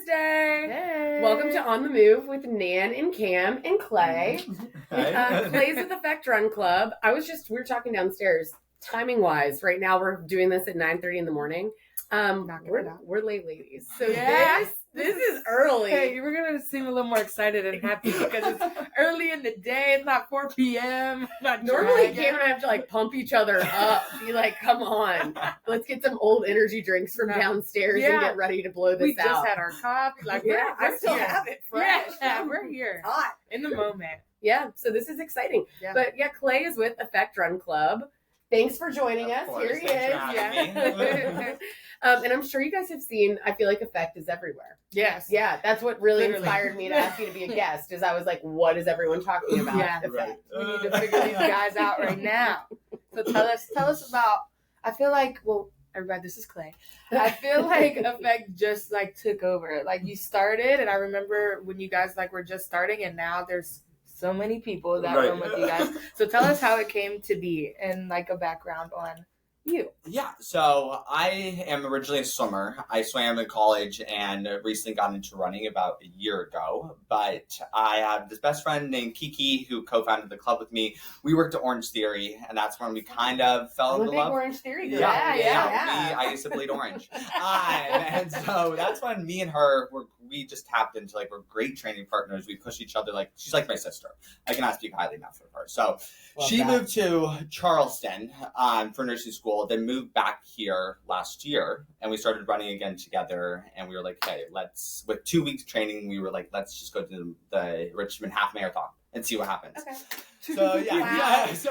Thursday. Hey. Welcome to On the Move with Nan and Cam and Clay. Clay's with Effect Run Club. We were talking downstairs, timing wise. Right now we're doing this at 9:30 in the morning. We're late ladies. So this is early. Hey, we're going to seem a little more excited and happy because it's early in the day. It's not 4 p.m. Normally Cam and I have to like pump each other up. Be like, come on. Let's get some old energy drinks from downstairs and get ready to blow this out. We just had our coffee. I still have it fresh. Yeah, we're here. It's hot. In the moment. Yeah, so this is exciting. Yeah. But Clay is with Effect Run Club. Thanks for joining us. Here he is. And I'm sure you guys have seen, I feel like Effect is everywhere. Yes. Yeah, that's what really inspired me to ask you to be a guest, is I was like, what is everyone talking about? Yeah, Effect. We need to figure these guys out right now. So tell us about, I feel like, everybody, this is Clay. I feel like Effect just like took over. Like you started, and I remember when you guys like were just starting, and now there's so many people that run with you guys. So tell us how it came to be and like a background on you. Yeah, so I am originally a swimmer. I swam in college and recently got into running about a year ago. But I have this best friend named Kiki who co-founded the club with me. We worked at Orange Theory, and that's when we kind of fell in love. Orange Theory group. Yeah. I used to bleed orange. And so that's when me and her we just tapped into we're great training partners. We push each other she's like my sister. I cannot speak highly enough of her. So she moved to Charleston for nursing school, then moved back here last year, and we started running again together. And we were like, hey, with 2 weeks training, we were like, let's just go to the Richmond half marathon and see what happens. Okay. So look at these guys.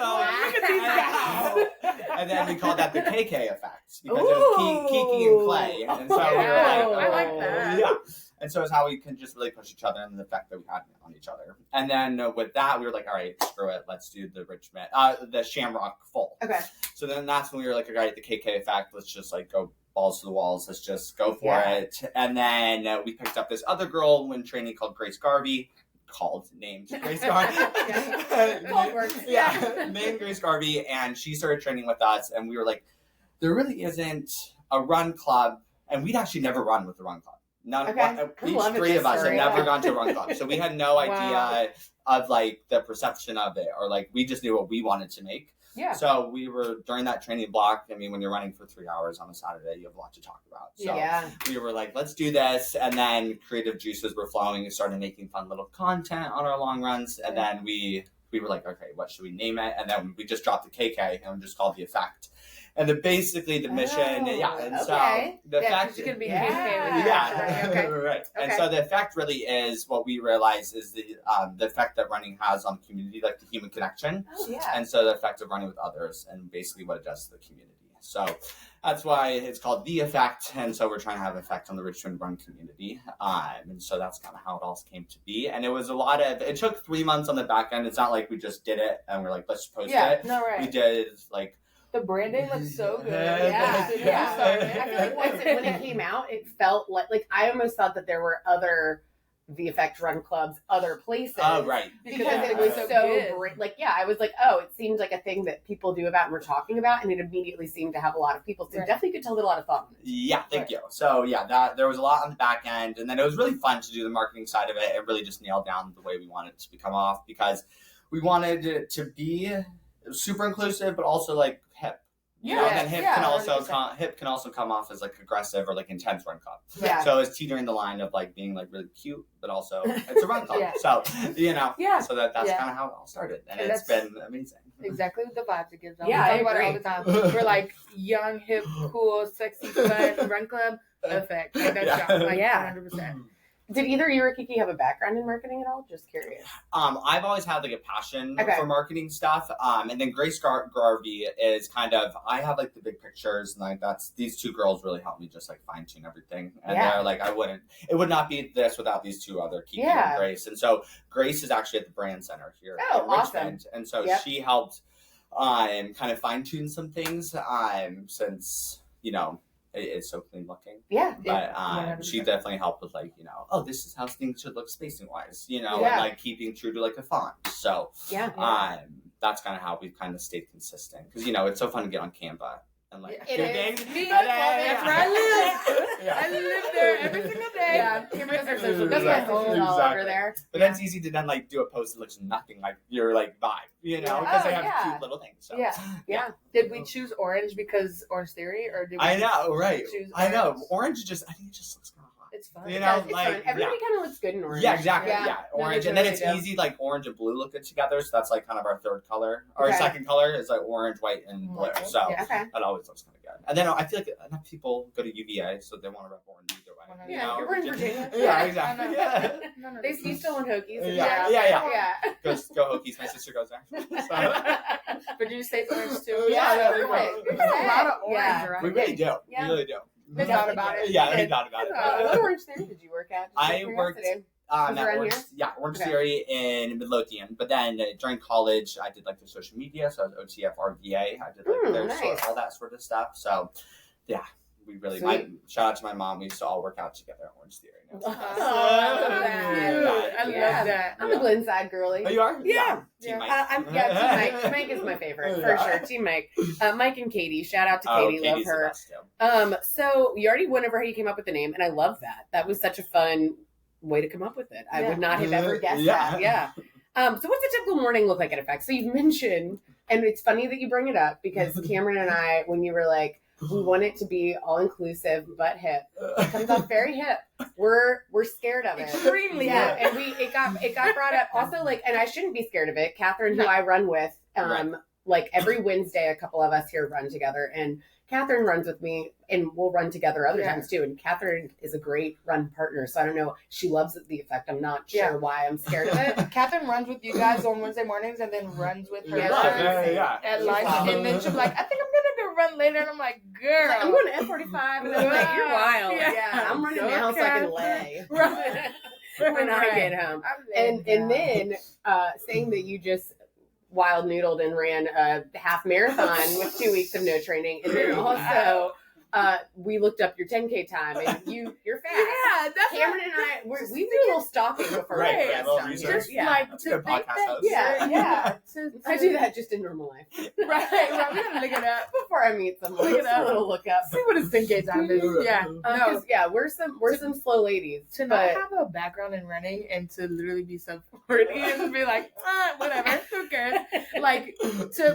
And then we called that the KK effect because it was Kiki and Clay. And so we were I like that. Yeah. And so it's how we can just really push each other and the effect that we had on each other. And then with that, we were like, all right, screw it. Let's do the Richmond, the Shamrock full. Okay. So then that's when we were like, all right, the KK effect, let's just go balls to the walls. Let's just go for it. And then we picked up this other girl when training called Grace Garvey. Named Grace Garvey. Named Grace Garvey. And she started training with us. And we were like, there really isn't a run club. And we'd actually never run with the run club. Each three of us had never gone to a run club. So we had no idea of the perception of it, or we just knew what we wanted to make. Yeah. So we were during that training block. I mean, when you're running for 3 hours on a Saturday, you have a lot to talk about. So we were like, let's do this. And then creative juices were flowing and started making fun little content on our long runs. And then we were like, okay, what should we name it? And then we just dropped the KK and just called the effect. And mission, and so the fact is going to be KK. Right. And so the effect really is what we realize is the effect that running has on the community, the human connection. Oh, yeah. And so the effect of running with others and basically what it does to the community. So that's why it's called The Effect. And so we're trying to have effect on the Richmond run community. And so that's kind of how it all came to be. And it was it took 3 months on the back end. It's not like we just did it and we're like, let's post it. No, right. We did the branding looks so good. I feel like when it came out, it felt like I almost thought that there were other The Effect run clubs, other places. Oh, right. Because it was so great. I was like, it seems like a thing that people do about and we're talking about, and it immediately seemed to have a lot of people. So definitely could tell that a lot of thought. Yeah, thank you. So there was a lot on the back end, and then it was really fun to do the marketing side of it and really just nail down the way we wanted it to come off, because we wanted it to be super inclusive, but also hip. And hip can also come off as aggressive or intense run club. Yeah. So it's teetering the line of being really cute, but also it's a run club. So so that's kind of how it all started, and it's been amazing. Exactly the vibes it gives off. Yeah, we talk about it all the time. We're young, hip, cool, sexy, fun run club. Effect. That's 100%. Did either you or Kiki have a background in marketing at all? Just curious. I've always had a passion for marketing stuff. And then Grace Garvey is I have the big pictures, and that's these two girls really helped me just fine tune everything. And they're it would not be this without these two other Kiki and Grace. And so Grace is actually at the brand center here in Richmond. And so she helped kind of fine tune some things since, it's so clean looking. Yeah. But she definitely helped with this is how things should look spacing wise, and keeping true to the font. So that's kind of how we've kind of stayed consistent, because it's so fun to get on Canva and it is. That's where I live. I live there every single day. Yeah, Kim social media all over there. But then it's easy to then like do a post that looks nothing like your like vibe, because they have cute little things. So. Yeah. Did we choose orange because Orange Theory, or did we? I know, right? Choose I know. Orange I think it just looks kind of hot. It's fun. It's fun. Everybody kind of looks good in orange. Yeah, exactly. Yeah, orange, and then it's do. easy. Like orange and blue look good together, so that's like kind of our third color. Our second color is like orange, white, and blue. So that always looks kind of good. And then I feel like enough people go to UVA, so they want to rep orange either way. We're in Virginia. Yeah, exactly. They still want Hokies. Yeah. Go Hokies. My sister goes there. Virginia State's orange too. Yeah, a lot of orange, right? We really do. Yeah. We really do. They thought about it. Yeah, they thought about it. What Orange Theory did you work at? I worked at Orange Theory in Midlothian, but then during college I did like the social media, so I was OTF RVA. I did like all that sort of stuff. So we really shout out to my mom. We used to all work out together at Orange Theory. I love that. I'm a Glenside girly. Oh, you are? Yeah. Team Mike. Team Mike. Mike is my favorite for sure. Team Mike. Mike and Katie. Shout out to Katie. Love her. So you already went over how you came up with the name, and I love that. That was such a fun way to come up with it. I would not have ever guessed that. Yeah. So what's a typical morning look like at Effect? So you've mentioned, and it's funny that you bring it up because Cameron and I, when you were like, we want it to be all inclusive but hip. It comes off very hip. We're scared of it. Extremely hip. And it got brought up also, like, and I shouldn't be scared of it. Catherine, who I run with, like every Wednesday a couple of us here run together, and Catherine runs with me, and we'll run together other times too. And Catherine is a great run partner, so I don't know. She loves the Effect. I'm not sure why I'm scared of it. Catherine runs with you guys on Wednesday mornings, and then runs with her at lunch, and then she's like, "I think I'm gonna go run later," and I'm like, "Girl, I'm going to F45," and I'm like, "You're wild." Yeah, I'm running now so I can lay when I get home. And then saying that you just wild noodled and ran a half marathon with 2 weeks of no training, and then also we looked up your 10K time, and you're fast. Yeah, that's Cameron and I we do a little stalking before we get on here. Just like to think that, I do that just in normal life. Right. We gotta look it up before I meet someone. Look it up. A little look up. See what his 10K time is. Yeah. We're some slow ladies. To not have a background in running and to literally be so sporty and be like, whatever, who cares? Like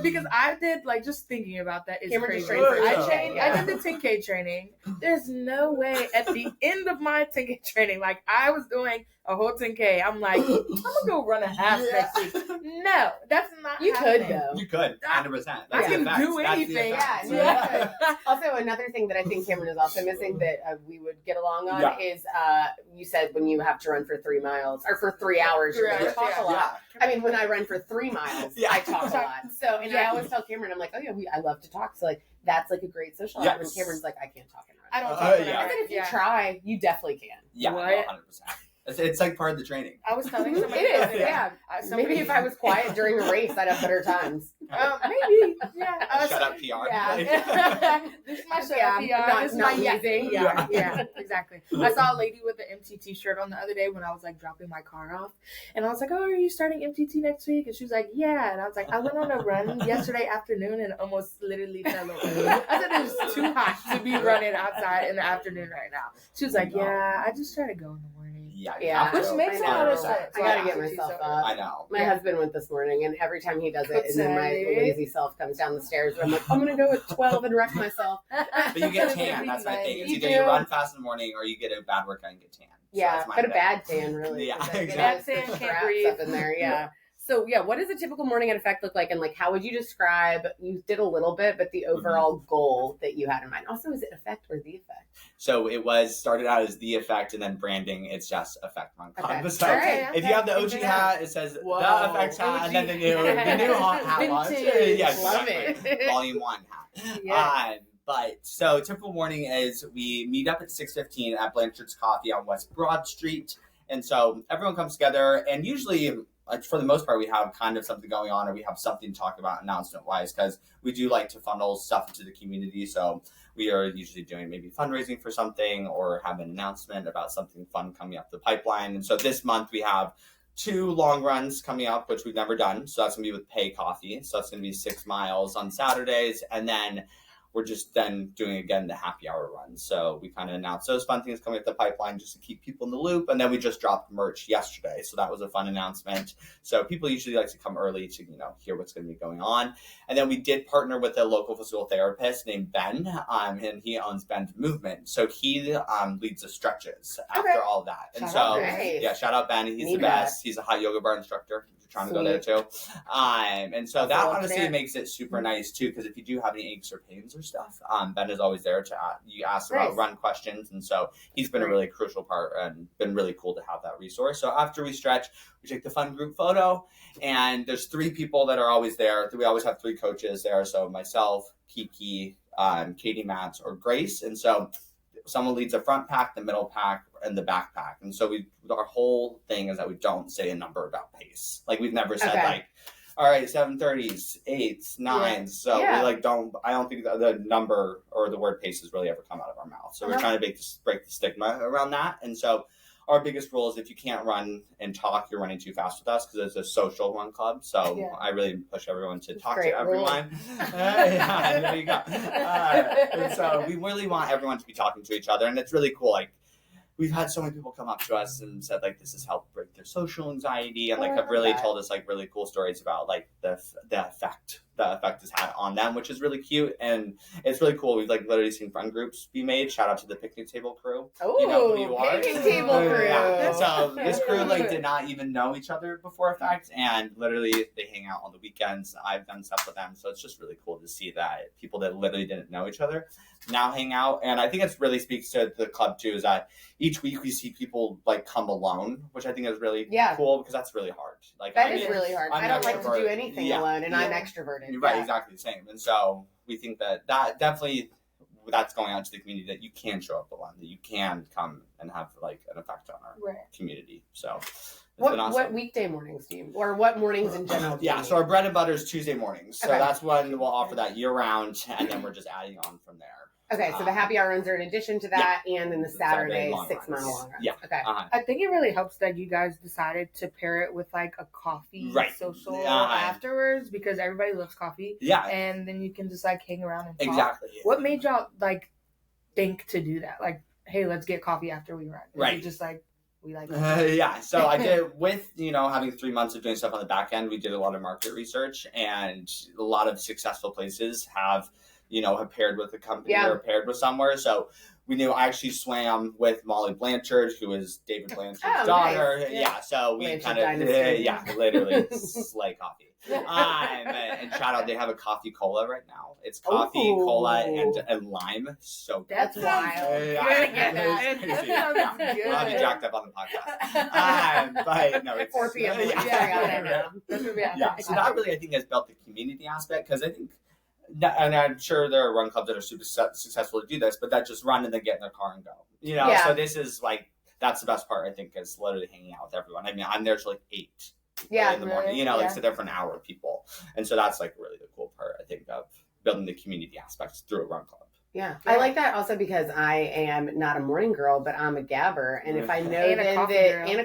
because I did like just thinking about that is Cameron crazy. I did the 10K training. There's no way at the end of my 10K training, like I was doing a whole 10K. I'm like, I'm gonna go run a half next week. No, that's not. You happening. could though. You could 100%. I can do anything. Also, another thing that I think Cameron is also missing that we would get along on is you said when you have to run for 3 miles or for 3 hours, you talk a lot. I mean, when I run for 3 miles, I talk a lot. So, and I always tell Cameron, I'm like, oh yeah, I love to talk. So like, that's like a great social app. And Cameron's like, I can't talk and run. I don't talk. I think if you try, you definitely can. Yeah, 100%. It's like part of the training. I was telling somebody. It is, yeah. Maybe if I was quiet during a race, I'd have better times. Maybe, yeah. Shut up, PR. Yeah. This is my shut up, PR. This is my amazing. Yeah, exactly. I saw a lady with an MTT shirt on the other day when I was like dropping my car off, and I was like, "Oh, are you starting MTT next week?" And she was like, "Yeah." And I was like, "I went on a run yesterday afternoon and almost literally fell over." I said it was too hot to be running outside in the afternoon right now. She was like, "Yeah, I just try to go in the morning." Yeah. Which makes a lot of sense. I gotta get myself up. I know. My husband went this morning, and every time he does it, and then my lazy self comes down the stairs, I'm like, I'm gonna go at 12 and wreck myself. But you get tan. That's my thing. It's either you run fast in the morning or you get a bad workout and get tan. Yeah, but a bad tan, really. Yeah, exactly. Bad tan, can't breathe. Up in there, yeah. So what does a typical morning at Effect look like, and like how would you describe? You did a little bit, but the overall goal that you had in mind. Also, is it Effect or the Effect? So it started out as the Effect, and then branding. It's just Effect Run Club. Okay. So if you have the OG hat, it says the Effect hat, and then the new hat launch. Yeah, love it. Volume 1 hat. Yeah. But so typical morning is we meet up at 6:15 at Blanchard's Coffee on West Broad Street, and so everyone comes together, and usually, like for the most part, we have kind of something going on, or we have something to talk about announcement-wise, because we do like to funnel stuff into the community. So we are usually doing maybe fundraising for something, or have an announcement about something fun coming up the pipeline. And so this month we have 2 long runs coming up, which we've never done. So that's gonna be with Pay Coffee. So that's gonna be 6 miles on Saturdays, and then we're just then doing again the happy hour run. So we kind of announced those fun things coming up the pipeline just to keep people in the loop. And then we just dropped merch yesterday. So that was a fun announcement. So people usually like to come early to, hear what's going to be going on. And then we did partner with a local physical therapist named Ben, and he owns Ben's Movement. So he leads the stretches after all of that. And shout out Ben. He's the best. He's a hot yoga bar instructor. Trying to go there too. And so that honestly makes it super nice too, because if you do have any aches or pains or stuff, Ben is always there to you ask about run questions. And so he's been a really crucial part and been really cool to have that resource. So after we stretch, we take the fun group photo, and there's 3 people that are always there. We always have 3 coaches there. So myself, Kiki, Katie Matz, or Grace. And so someone leads the front pack, the middle pack, and the backpack. And so our whole thing is that we don't say a number about pace. Like we've never said all right, 7:30s, 8s, 9s. So we I don't think that the number or the word pace has really ever come out of our mouth. So we're trying to break the stigma around that. And so our biggest rule is if you can't run and talk, you're running too fast with us, because it's a social run club. So I really push everyone to talk to everyone. There you go. And so we really want everyone to be talking to each other. And it's really cool. Like, we've had so many people come up to us and said, like, this has helped break their social anxiety, and have really told us really cool stories about the effect has had on them, which is really cute. And it's really cool. We've literally seen friend groups be made. Shout out to the picnic table crew. Oh, you know who you are. Picnic table crew. Yeah. So this crew did not even know each other before effect, and literally they hang out on the weekends. I've done stuff with them, so it's just really cool to see that people that literally didn't know each other now hang out. And I think it really speaks to the club too, is that each week we see people come alone, which I think is really cool, because that's really hard. That is really hard. I don't like to do anything alone, and I'm extroverted. Right, exactly the same. And so we think that definitely that's going out to the community, that you can show up alone, that you can come and have an effect on our community. So what weekday mornings do you, or what mornings in general? So our bread and butter is Tuesday mornings. So that's when we'll offer that year round, and then we're just adding on from there. Okay, so the happy hour runs are in addition to that, and then the Saturday 6-mile long runs. Yeah. Okay. I think it really helps that you guys decided to pair it with a coffee social afterwards, because everybody loves coffee. Yeah. And then you can just hang around and talk. Exactly. What made y'all think to do that? Hey, let's get coffee after we run. Right. Just we like So I did with having 3 months of doing stuff on the back end. We did a lot of market research, and a lot of successful places have paired with a company or paired with somewhere. So we knew I actually swam with Molly Blanchard, who is David Blanchard's daughter. Nice. Yeah, so we kind of, literally slay coffee. And shout out, they have a coffee cola right now. It's coffee, cola, and lime. So that's wild. I'll be jacked up on the podcast. But no, it's 4 p.m. So that really, I think, has built the community aspect, because I think, and I'm sure there are run clubs that are super successful to do this, but that just run and then get in their car and go. So this is that's the best part, I think, is literally hanging out with everyone. I mean, I'm there till 8 in the morning, sit there for an hour with people. And so that's really the cool part, I think, of building the community aspects through a run club. Yeah, I like that also, because I am not a morning girl, but I'm a gabber, and if I know and a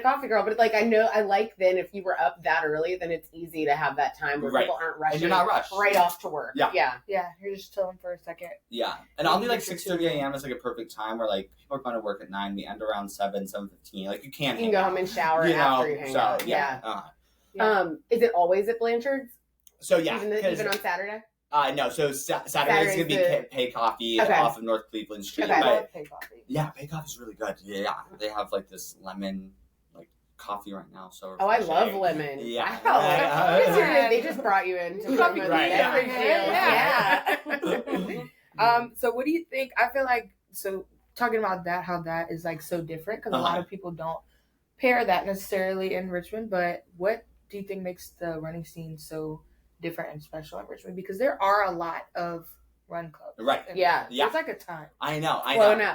coffee girl, but I know I like then if you were up that early, then it's easy to have that time where people aren't rushing, and you're not rushed right off to work. Yeah, you're just chilling for a second. Yeah, and I'll do 6:30 a.m. is a perfect time where people are going to work at 9. We end around 7:15. You can go home and shower after you hang out. Is it always at Blanchard's? So yeah, even on Saturday. No, so Saturday's going to be Pay Coffee off of North Cleveland Street. I love Pay Coffee. Yeah, Pay Coffee's really good. Yeah, they have this lemon coffee right now. So I love lemon. Yeah. Wow. They just brought you in to promote every deal. So what do you think? I feel talking about that, how that is so different, because a lot of people don't pair that necessarily in Richmond, but what do you think makes the running scene so different and special in Richmond? Because there are a lot of run clubs. Right. Yeah. It's a ton. I know.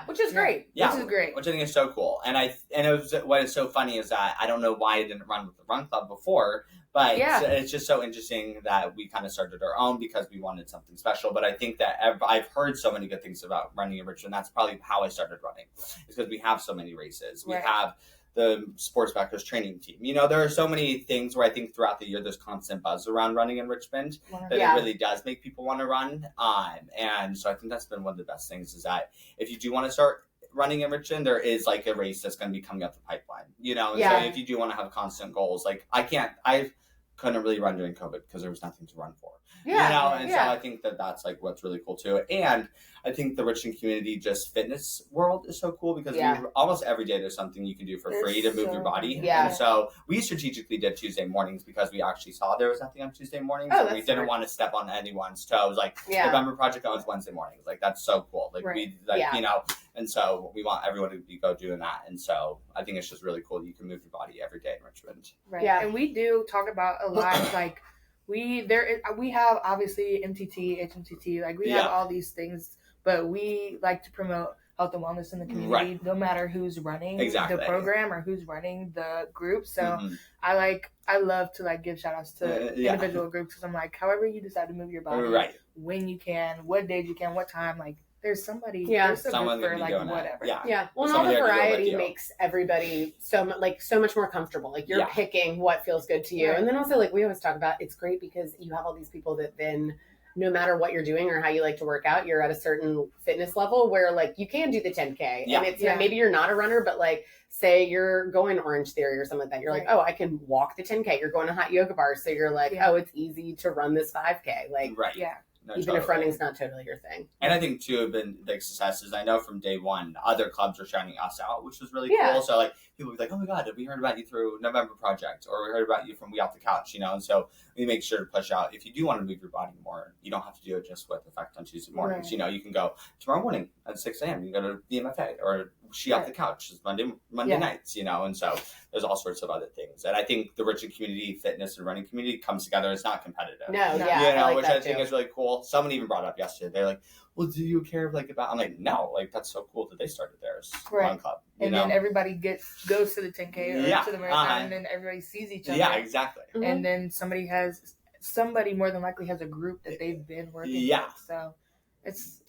Which is great. Yeah. Which is great. Which I think is so cool. And what is so funny is that I don't know why I didn't run with the run club before, but it's just so interesting that we kind of started our own because we wanted something special. But I think that I've heard so many good things about running in Richmond. That's probably how I started running. It's because we have so many races. We have the sports backers training team. You know, there are so many things where I think throughout the year there's constant buzz around running in Richmond that it really does make people want to run. And so I think that's been one of the best things is that if you do want to start running in Richmond, there is like a race that's going to be coming up the pipeline, you know? And so if you do want to have constant goals, like I couldn't really run during COVID because there was nothing to run for. You know, and so I think that's like what's really cool too. And I think the Richmond community just fitness world is so cool because almost every day there's something you can do for free to move your body. And so we strategically did Tuesday mornings because we actually saw there was nothing on Tuesday mornings. And we didn't want to step on anyone's toes. Like November Project on Wednesday mornings. Like that's so cool. Like we you know, and so we want everyone to go doing that. And so I think it's just really cool that you can move your body every day in Richmond. Right. Yeah. And we do talk about a lot like we have obviously MTT, HMTT, like we have all these things, but we like to promote health and wellness in the community, no matter who's running the program or who's running the group. So I love to like give shout outs to individual groups because I'm like, however you decide to move your body, when you can, what days you can, what time, like there's somebody, there's a group for like whatever. Well, and all the variety makes everybody so much more comfortable. Like you're picking what feels good to you. And then also like we always talk about, it's great because you have all these people that then no matter what you're doing or how you like to work out, you're at a certain fitness level where like you can do the 10K and it's maybe you're not a runner, but like say you're going Orange Theory or something like that. You're like, oh, I can walk the 10K. You're going to hot yoga bars. So you're like, oh, it's easy to run this 5K. Like, No, even if running's not totally your thing. And I think, too, have been big successes. I know from day one, other clubs were shouting us out, which was really cool. So, like, people would be like, oh, my God, we heard about you through November Project, or we heard about you from We Off the Couch, you know? And so we make sure to push out. If you do want to move your body more, you don't have to do it just with Effect on Tuesday mornings. You know, you can go tomorrow morning at 6 a.m. You can go to BMFA or She Off the Couch is Monday nights, you know? And so there's all sorts of other things. And I think the Richmond community, fitness and running community comes together. It's not competitive. You know, like which I think is really cool. Someone even brought up yesterday. They're like, well, do you care about, I'm like, no, like that's so cool that they started theirs. Run club. And then everybody goes to the 10K or to the marathon and then everybody sees each other. Yeah, exactly. And then somebody more than likely has a group that they've been working with. So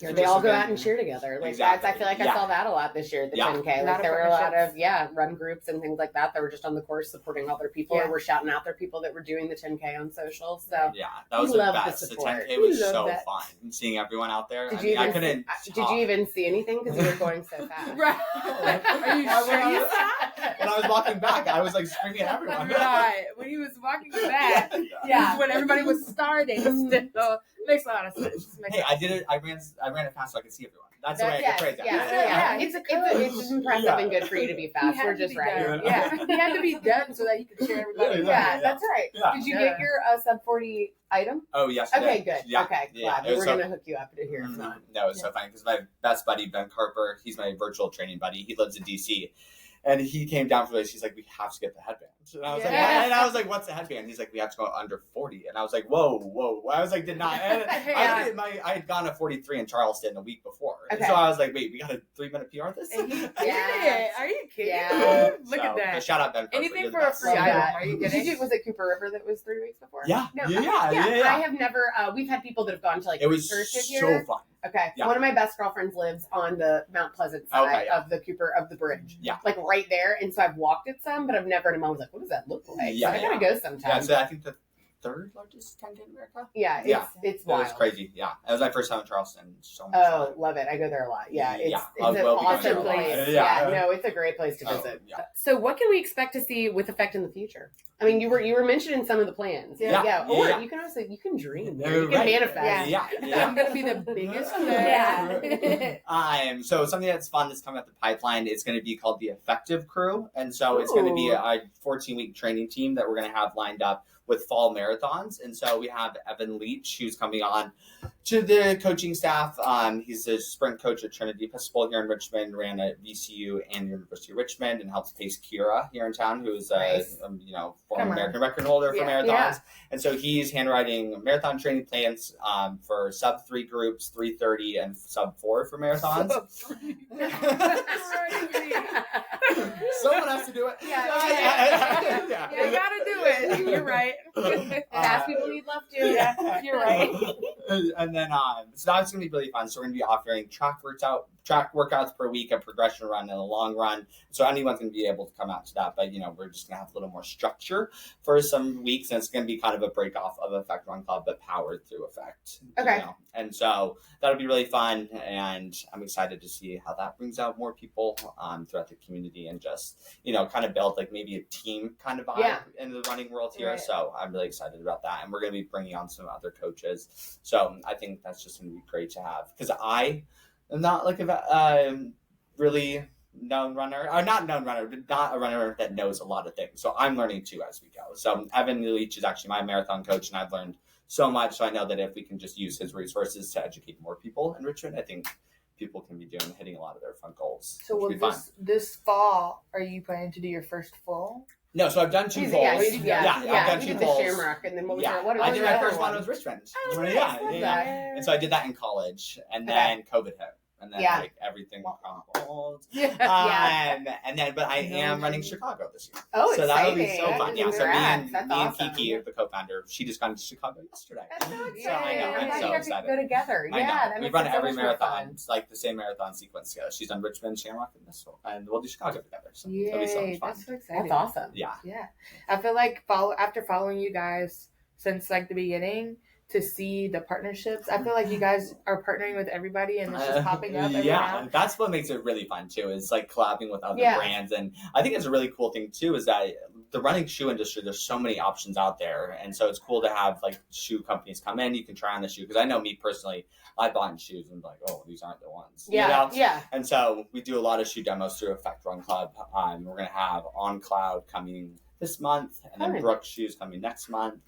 they all go out and cheer together. Like that's, I feel like I saw that a lot this year at the 10K. Like there were a lot of run groups and things like that were just on the course supporting other people or were shouting out their people that were doing the 10K on social. So that was the best. The 10K was so fun. And seeing everyone out there. Did you even see anything because you were going so fast? Are you sure? When I was walking back, I was like screaming at everyone. Right. When he was walking back, when everybody was starting. So makes a lot of sense. I did it. I ran it fast so I could see everyone. That's the way I could phrase it. It's impressive and good for you to be fast. We're just ready. He had to be done so that you could share everybody. That's right. Did you get your sub 40 item? Oh yes. Okay, good. Okay, glad. We're gonna hook you up to hear if not. No, it's so funny because my best buddy Ben Carper, he's my virtual training buddy. He lives in DC. And he came down for this. He's like, we have to get the headband. And I was like, what's the headband? He's like, we have to go under 40. And I was like, whoa. I was like, did not. And I had gone to 43 in Charleston a week before. And so I was like, wait, we got a 3-minute PR this? Are you kidding? Look at that. Shout out Ben Carper. Anything for a free item. Are you kidding? Was it Cooper River that was 3 weeks before? Yeah. I have never, we've had people that have gone to like research this year. It was so fun. Okay. One of my best girlfriends lives on the Mount Pleasant side of the bridge. Yeah. Like right there. And so I've walked it some, but I've never, and Mom was like, what does that look like? So I gotta go sometime. Yeah, so I think the third largest 10K in America. It's wild. It was crazy. Yeah. It was my first time in Charleston. So much fun. Love it. I go there a lot. It's an awesome place. No, it's a great place to visit. So what can we expect to see with Effect in the future? I mean, you were mentioning some of the plans. Or you can also dream. You can manifest. I'm gonna be the biggest So something that's fun that's coming up the pipeline is going to be called the Effective Crew, and so it's going to be a 14-week training team that we're going to have lined up with fall marathons. And so we have Evan Leach, who's coming on to the coaching staff. He's a sprint coach at Trinity Episcopal here in Richmond, ran at VCU and University of Richmond, and helps pace Kira here in town, who's a former American record holder for marathons. And so he's handwriting marathon training plans for sub 3 groups, 3:30 and sub 4 for marathons. Someone has to do it. You gotta do it. You're right. Fast people need love too. You're right. And then so that's gonna be really fun. So we're gonna be offering track track workouts per week, a progression run, and a long run. So anyone's going to be able to come out to that. But, we're just going to have a little more structure for some weeks. And it's going to be kind of a break off of Effect Run Club, but powered through Effect. Okay. And so that'll be really fun. And I'm excited to see how that brings out more people throughout the community and just, kind of build like maybe a team kind of vibe into the running world here. Right. So I'm really excited about that. And we're going to be bringing on some other coaches. So I think that's just going to be great to have, because I am not like a really known runner, or not known runner, but not a runner that knows a lot of things. So I'm learning too as we go. So Evan Leach is actually my marathon coach, and I've learned so much. So I know that if we can just use his resources to educate more people in Richmond, I think people can be hitting a lot of their fun goals. So this fall, are you planning to do your first full? No, so I've done 2 falls. I've done 2 falls. The Shamrock, and then what was I did my first one was Richmond. Oh, nice. And so I did that in college, and then COVID hit. And then everything crumbled. But I am running Chicago this year. Oh, so that'll be so fun. Yeah, so me and Kiki, the co-founder, she just got to Chicago yesterday. That's so exciting. So I know, I'm so excited. Go together. We run every marathon. It's like the same marathon sequence together. She's done Richmond, Shamrock, and we'll do Chicago together. So it'll be so much fun. That's so exciting. That's awesome. Yeah. I feel like after following you guys since like the beginning, to see the partnerships, I feel like you guys are partnering with everybody and it's just popping up every now. That's what makes it really fun too, is like collabing with other brands. And I think it's a really cool thing too, is that the running shoe industry, there's so many options out there, and so it's cool to have like shoe companies come in. You can try on the shoe, because I know me personally, I bought shoes and like, oh, these aren't the ones. And so we do a lot of shoe demos through Effect Run Club. We're gonna have On Cloud coming this month, and then Brooks shoes coming next month.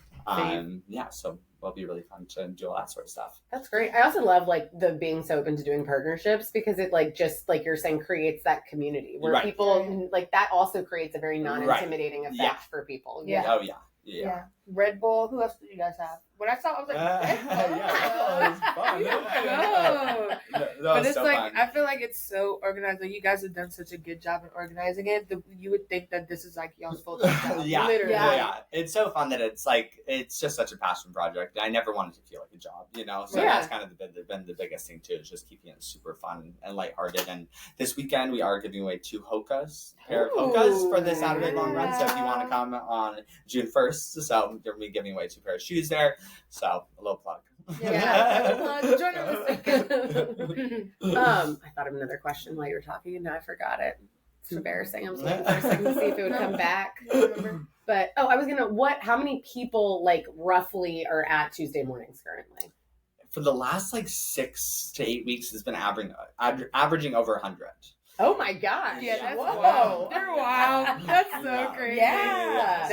So it'll be really fun to do all that sort of stuff. That's great. I also love like the being so open to doing partnerships, because it like just like you're saying creates that community where people like that also creates a very non-intimidating effect for people. Yeah. Red Bull. Who else did you guys have? When I saw, I was like, But it's so like fun. I feel like it's so organized. Like you guys have done such a good job in organizing it. You would think that this is like y'all's full time job. Literally. It's so fun that it's like it's just such a passion project. I never wanted to feel like a job, So that's kind of been the biggest thing too, is just keeping it super fun and lighthearted. And this weekend we are giving away 2 pair of Hokas for the Saturday long run. So if you want to come on June 1st, so we're be giving away 2 pairs of shoes there. So a little plug. Join us. I thought of another question while you were talking, and now I forgot it. It's embarrassing. I was waiting for a second to see if it would come back. But I was how many people like roughly are at Tuesday mornings currently? For the last like 6 to 8 weeks, it's been averaging over 100. Oh my gosh! Yeah, that's wow. They're wild. That's so crazy. Yeah,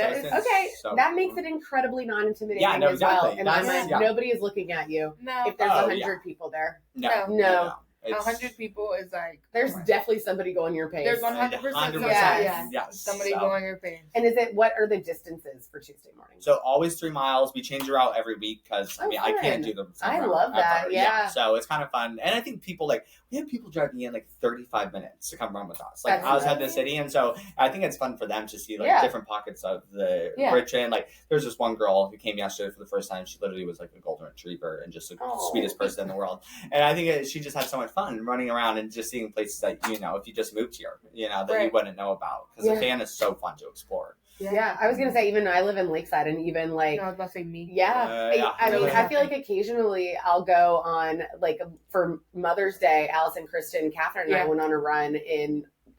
that makes it incredibly non-intimidating as well. And I'm like, nobody is looking at you. No, if there's 100 people there. No. 100 people is like there's definitely somebody going your pace. There's 100%. Somebody going your pace. And what are the distances for Tuesday morning? So always 3 miles. We change the route every week because I can't do the same route. Love that. Yeah. So it's kind of fun, and I think people we have people driving in like 35 minutes to come run with us. Like outside the city, and so I think it's fun for them to see different pockets of the Richmond. Like there's this one girl who came yesterday for the first time. She literally was like a golden retriever and just the sweetest person in the world. And I think she just had so much fun running around and just seeing places that if you just moved here, that you wouldn't know about, because the fan is so fun to explore. Yeah, I was gonna say, even I live in Lakeside, and even like I was about to say me. I mean, I feel like occasionally I'll go on like for Mother's Day. Allison, Kristen, Catherine, and I went on a run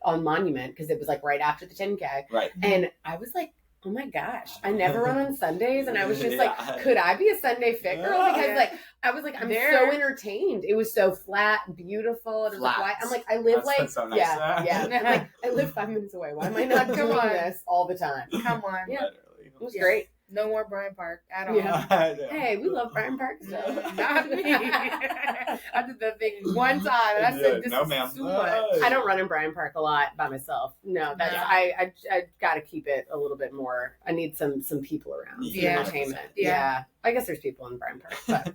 on Monument because it was like right after the 10K. Right, and I was like, oh my gosh, I never run on Sundays, and I was just like, could I be a Sunday fit girl? Because I was like, I'm so entertained. It was so flat, beautiful. It was like, why? I'm like, I live so nice. I'm like, I live 5 minutes away. Why am I not doing this all the time? Come on, it was great. No more Bryant Park at all. Yeah. Hey, we love Bryant Park stuff. Not me. I did that thing one time, and I said, "This is too much." I don't run in Bryant Park a lot by myself. No, that's I got to keep it a little bit more. I need some people around. Entertainment. Yeah. I guess there's people in Bryant Park, but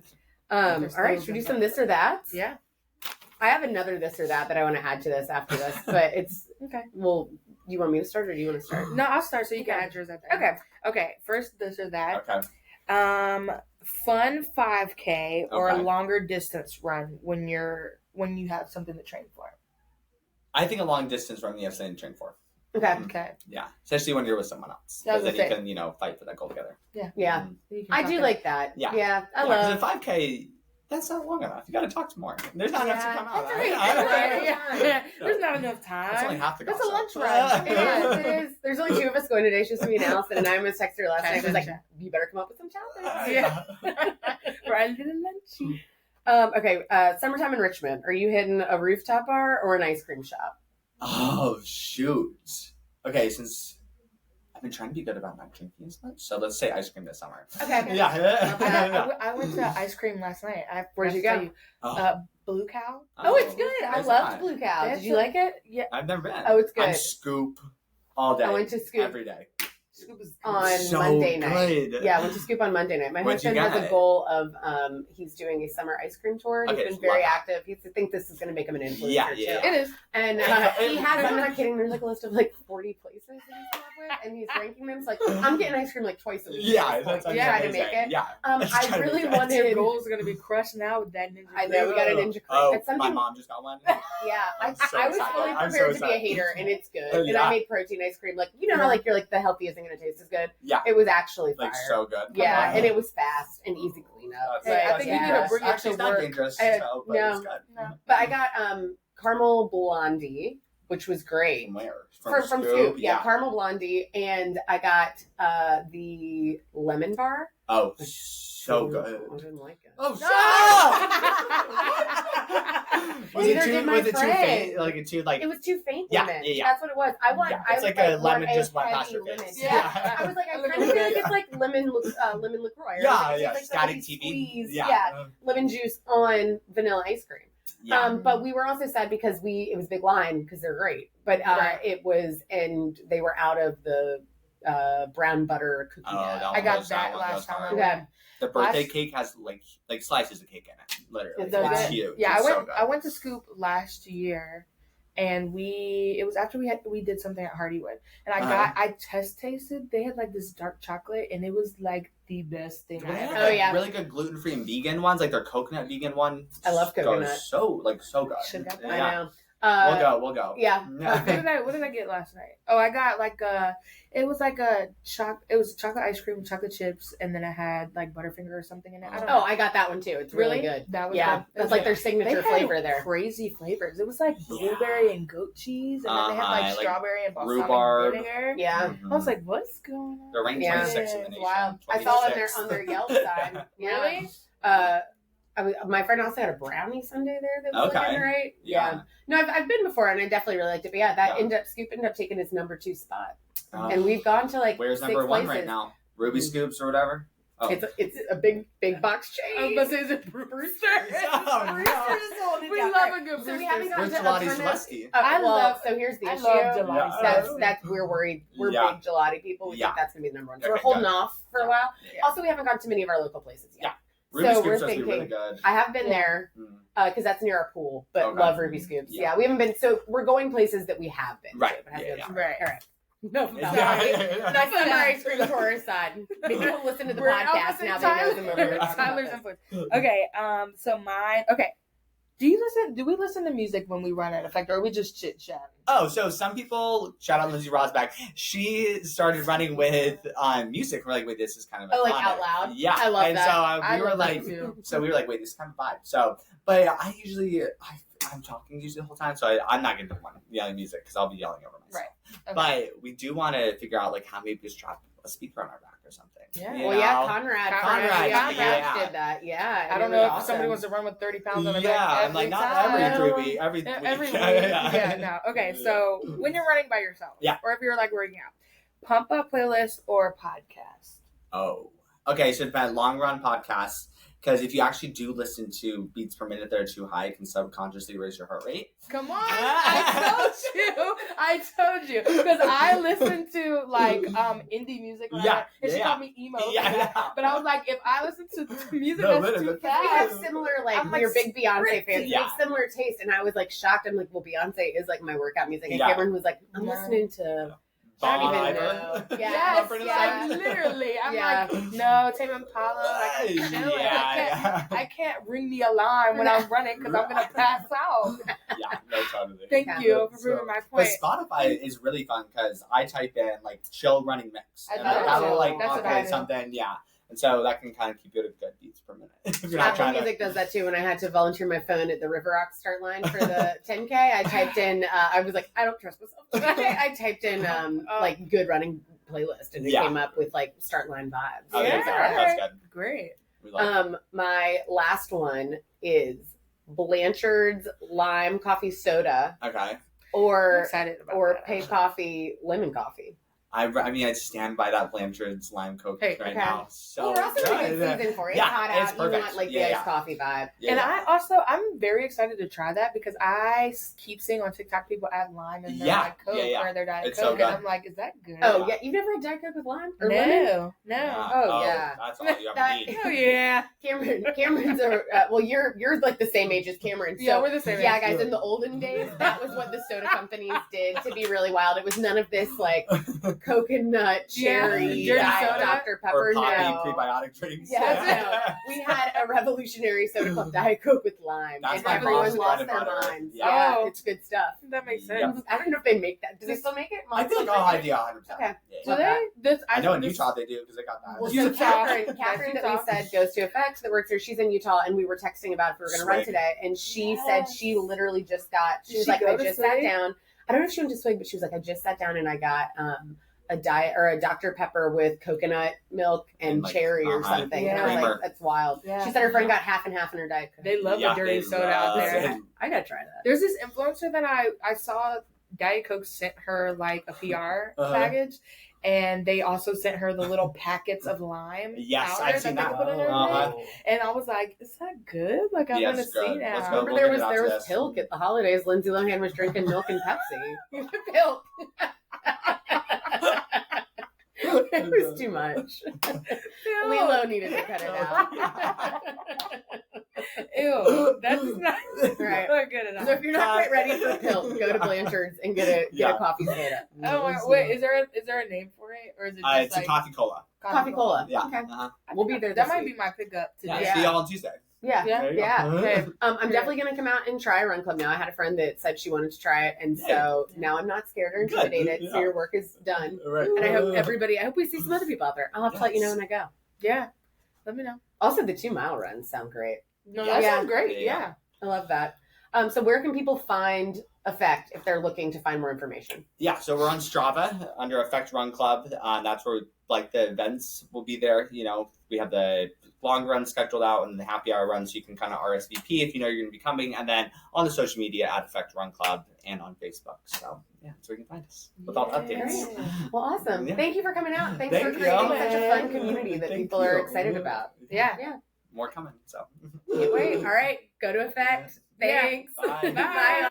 all right. Should we do some this or that? Yeah. I have another this or that I want to add to this after this, but it's okay. Well, you want me to start, or do you want to start? No, I'll start so you can add yours at the end. Okay. First, this or that. Okay. Fun 5K or a longer distance run when you're when you have something to train for? I think a long distance run, you have something to train for. Okay. Yeah, especially when you're with someone else, because then you can fight for that goal together. Yeah. I do like that. Yeah. I love. Because a 5K, that's not long enough. You got to talk some more. There's not enough to come out. There's not enough time. That's only half the goal. That's a lunch run. It is. There's only 2 of us going today. It's just me and Allison, and I was texting her last night. I was like, "You better come up with some challenges." Yeah. Right, little lunchy. Okay. Summertime in Richmond. Are you hitting a rooftop bar or an ice cream shop? Oh shoot. Okay, since I've been trying to be good about not drinking as much, so let's say ice cream this summer. Okay. Yeah. I went to ice cream last night. Where'd you go? Blue Cow. Oh, it's good. I loved Blue Cow. Did you like it? Yeah. I've never been. Oh, it's good. I'm Scoop all day. I went to Scoop every day. Scoop was on so Monday night. Good. Yeah, I went to Scoop on Monday night. My husband has a goal of he's doing a summer ice cream tour. He's been very active. He thinks this is going to make him an influencer too. It is. And he has, I'm not kidding, there's like a list of like 40 places that he's come up with, and he's ranking them. So like, I'm getting ice cream like twice a week. Yeah, that's trying to make it. Yeah. I really wanted. Your goal is going to be crushed now with that ninja. I know, we got a ninja cream. Oh, my mom just got one. Yeah, I was fully prepared to be a hater, and it's good. And I made protein ice cream. Like, you know how like you're like the healthy isn't going to taste as good? Yeah. It was actually fire. Like so good. Yeah, and it was fast and easy clean up. Hey, I think you need to bring it to not work. dangerous. No, but I got caramel blondie, which was great. From where? From Scoop. Yeah, caramel blondie, and I got the lemon bar. Oh, so good. I didn't like it. Oh, Was it too faint? Like it too like. It was too faint. Yeah, lemon. yeah. That's what it was. It's like a lemon just went past your face. Yeah. I was like, I kind of feel like it's like lemon LaCroix. Yeah. Like Static TV. Yeah. Lemon juice on vanilla ice cream. Yeah. But we were also sad because it was a big line because they're great. But it was, and they were out of the brown butter cookie dough. I got that last time. Okay. The birthday cake has like slices of cake in it, literally. It's huge. Yeah, it's I went to Scoop last year, and it was after we did something at Hardywood, and I tasted. They had like this dark chocolate, and it was like the best thing I ever. Oh yeah, really good gluten free and vegan ones, like their coconut vegan one. I love coconut. So good. Should have I know. We'll go. Yeah. What did I get last night? Oh, I got it was chocolate ice cream with chocolate chips, and then it had like Butterfinger or something in it. I don't know. I got that one too. It's really good. That was that's like their signature flavor there. Crazy flavors. It was like blueberry and goat cheese, and then they had like strawberry and balsamic vinegar. Yeah. I was like, what's going on? They're ranked 26 in the nation. Wow. I saw on their Yelp side. Really? My friend also had a brownie sundae there that was looking right. Yeah. No, I've been before and I definitely really liked it. But yeah, Scoop ended up taking his number 2 spot. And we've gone to like where's 6 number 1 places. right now? Ruby Scoops or whatever? Oh. It's a big box chain. I was about to say, is it Brewster? We love a good Brewster. So we haven't gone to Gelati. So here's the issue. Gelati. That's we're worried. We're big gelati people. We think that's gonna be the number 1. So we're holding off for a while. Also, we haven't gone to many of our local places yet. Yeah. Ruby so Scoops we're thinking. Really good. I have been there because that's near our pool, but love Ruby Scoops. Yeah, we haven't been. So we're going places that we have been. Right. To, Right. All right. No, that's on our ice cream tourist side. Maybe we'll listen to the podcast now. They know the movie. Tyler's influence. Okay. So mine. Okay. Do we listen to music when we run at Effect, or are we just chit chatting? Oh, so some people, shout out Lindsay Rosbach, she started running with music. We're like, wait, this is kind of like out loud. Yeah, I love that. So we were like, wait, this is kind of vibe. So, but I'm talking usually the whole time, so I'm not gonna do one yelling music because I'll be yelling over myself. Right. Okay. But we do want to figure out like how maybe just drop a speaker on our back or something. Yeah. Well, yeah, Conrad did that. Yeah. I don't know if somebody wants to run with 30 pounds on their back. Yeah, I'm like, not every 3 weeks. Every week. Yeah, no. Okay, so when you're running by yourself, or if you're like working out, pump up playlist or podcast? Oh. Okay, so it's been long run podcasts. Because if you actually do listen to beats per minute that are too high, it can subconsciously raise your heart rate. Come on, I told you, because I listen to like indie music. And she called me emo. But I was like, if I listen to music that's too fast, we have similar we're big Beyonce fans. We have similar taste, and I was like shocked. I'm like, well, Beyonce is like my workout music, and Cameron was like, I'm listening to Bon even Iver. know. Yes, Yeah. literally. I'm Yeah. like, no, Tame Impala. Like, I'm chilling. Yeah. I can't ring the alarm when I'm running because I'm gonna pass out. Yeah, no, totally. Thank you for proving my But point. Spotify is really fun because I type in like chill running mix, and that'll like populate something. Yeah. And so that can kind of keep you at a good beats per minute. If you're not Apple Music does that too. When I had to volunteer my phone at the River Rock start line for the 10K, I typed in, I was like, I don't trust myself. I typed in like good running playlist, and it came up with like start line vibes. Oh, yeah, that's good. Great. My last one is Blanchard's lime coffee soda. Okay. Or that. Pay Coffee lemon coffee. I mean, I stand by that Blanchard's lime Coke now. So we're also in a good season for it. It's hot out. You want like the iced coffee vibe. And I'm very excited to try that because I keep seeing on TikTok people add lime in their like Coke or their Diet Coke, and I'm like, is that good? Oh yeah, you've never had Diet Coke with lime or lemon? No. Oh yeah, that's all you ever need. Oh yeah, Cameron's well, you're like the same age as Cameron. So, yeah, we're the same. Yeah, guys, in the olden days, that was what the soda companies did to be really wild. It was none of this like coconut, cherry, soda, Dr. Pepper, or poppy prebiotic drinks. No. We had a revolutionary soda called Diet Coke with lime. That's and everyone lost their minds. Yeah, it's good stuff. That makes sense. Yep. I don't know if they make that. Do they still make it? I think I do 100%. Okay. Do they? I know in Utah they do because they got that. Well, so Catherine that we said goes to Effect that works here. She's in Utah, and we were texting about if we were going to run today, and she said she literally just got. She was like, I just sat down. I don't know if she went to Swig, but she was like, I just sat down and I got a diet or a Dr. Pepper with coconut milk and like, cherry or something. Yeah. And I was like, that's wild. Yeah. She said her friend got half and half in her Diet Coke. They love the dirty soda out there. I gotta try that. There's this influencer that I saw. Diet Coke sent her like a PR package, and they also sent her the little packets of lime. Yes, I've seen that. And I was like, "Is that good? Like, I want to see that." Remember, there was Pilk at the holidays. Lindsay Lohan was drinking milk and Pepsi. Pilk. It was too much. Lilo needed to cut it out. Ew, that's not good enough. So if you're not quite ready for Pilk, go to Blanchard's and get a coffee soda. Oh wait, is there a name for it, or is it just it's like a coffee cola? Coffee cola. Yeah. Okay. We'll be there. That might be my pickup today. Yeah. See y'all on Tuesday. Yeah. Okay. I'm definitely going to come out and try Run Club now. I had a friend that said she wanted to try it, and so now I'm not scared or intimidated. Yeah. So your work is done. Right. And I hope we see some other people out there. I'll have to let you know when I go. Yeah. Let me know. Also, the 2-mile runs sound great. No, that sounds great. Yeah. I love that. So where can people find Effect if they're looking to find more information? Yeah, so we're on Strava under Effect Run Club. That's where like the events will be there. You know, we have the long run scheduled out and the happy hour run, so you can kind of RSVP if you know you're going to be coming. And then on the social media at Effect Run Club and on Facebook. So yeah, that's where you can find us with all the updates. Great. Well, awesome. Yeah. Thank you for coming out. Thanks for creating such a fun community that people are excited about. Yeah. More coming. So can't wait. All right, go to Effect. Thanks. Bye. Bye.